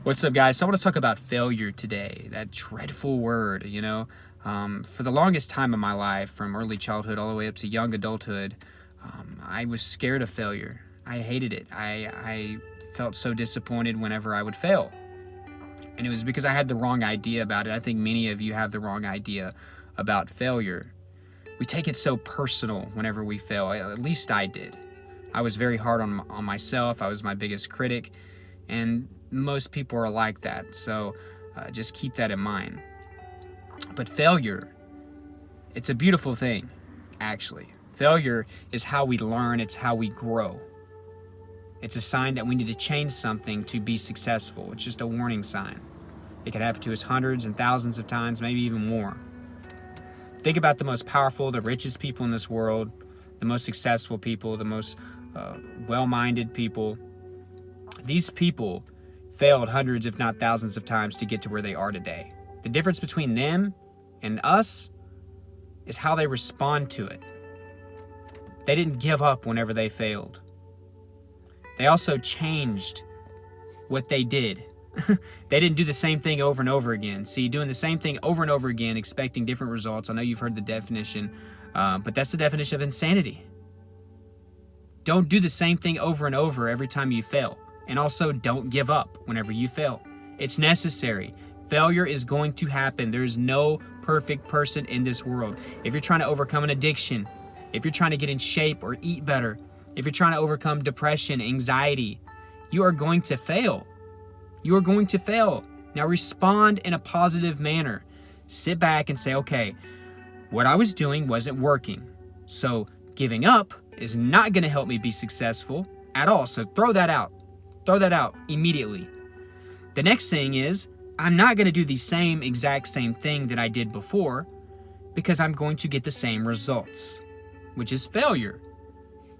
What's up, guys? So I want to talk about failure today, that dreadful word, For the longest time of my life, from early childhood all the way up to young adulthood, I was scared of failure. I hated it. I felt so disappointed whenever I would fail. And it was because I had the wrong idea about it. I think many of you have the wrong idea about failure. We take it so personal whenever we fail. At least I did. I was very hard on myself. I was my biggest critic. And most people are like that, so just keep that in mind. But failure, it's a beautiful thing, actually. Failure is how we learn, it's how we grow. It's a sign that we need to change something to be successful. It's just a warning sign. It can happen to us hundreds and thousands of times, maybe even more. Think about the most powerful, the richest people in this world, the most successful people, the most well-minded people. These people failed hundreds, if not thousands of times to get to where they are today. The difference between them and us is how they respond to it. They didn't give up whenever they failed. They also changed what they did. They didn't do the same thing over and over again. See, doing the same thing over and over again, expecting different results. I know you've heard the definition, but that's the definition of insanity. Don't do the same thing over and over every time you fail. And also, don't give up whenever you fail. It's necessary. Failure is going to happen. There's no perfect person in this world. If you're trying to overcome an addiction, if you're trying to get in shape or eat better, if you're trying to overcome depression, anxiety, you are going to fail. You are going to fail. Now respond in a positive manner. Sit back and say, okay, what I was doing wasn't working. So giving up is not going to help me be successful at all. So throw that out. Throw that out immediately. The next thing is, I'm not going to do the exact same thing that I did before because I'm going to get the same results, which is failure.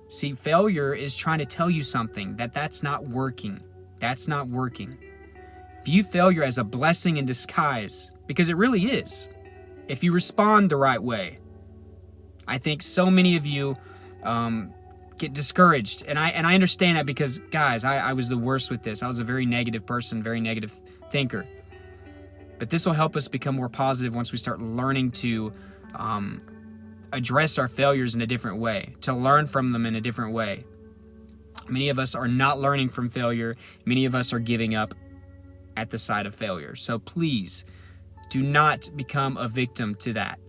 See, failure is trying to tell you something that's not working. That's not working. View failure as a blessing in disguise because it really is. If you respond the right way. I think so many of you get discouraged, and I understand that because, guys, I was the worst with this. I was a very negative person, very negative thinker. But this will help us become more positive once we start learning to address our failures in a different way, to learn from them in a different way. Many of us are not learning from failure. Many of us are giving up at the sight of failure. So please do not become a victim to that.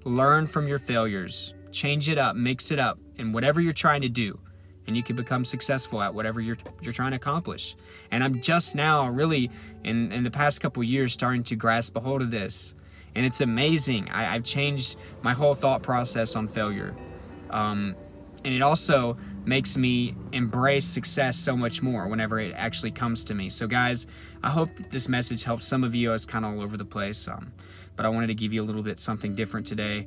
Learn from your failures. Change it up, mix it up in whatever you're trying to do, and you can become successful at whatever you're trying to accomplish. And I'm just now really in the past couple years starting to grasp a hold of this, and it's amazing. I've changed my whole thought process on failure, and it also makes me embrace success so much more whenever it actually comes to me. So guys, I hope this message helps some of you. I was kind of all over the place, but I wanted to give you a little bit something different today.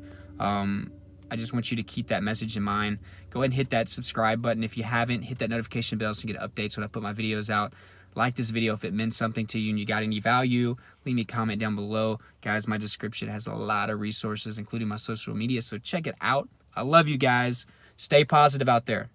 I just want you to keep that message in mind. Go ahead and hit that subscribe button. If you haven't, hit that notification bell so you get updates when I put my videos out. Like this video if it meant something to you and you got any value. Leave me a comment down below. Guys, my description has a lot of resources, including my social media, so check it out. I love you guys. Stay positive out there.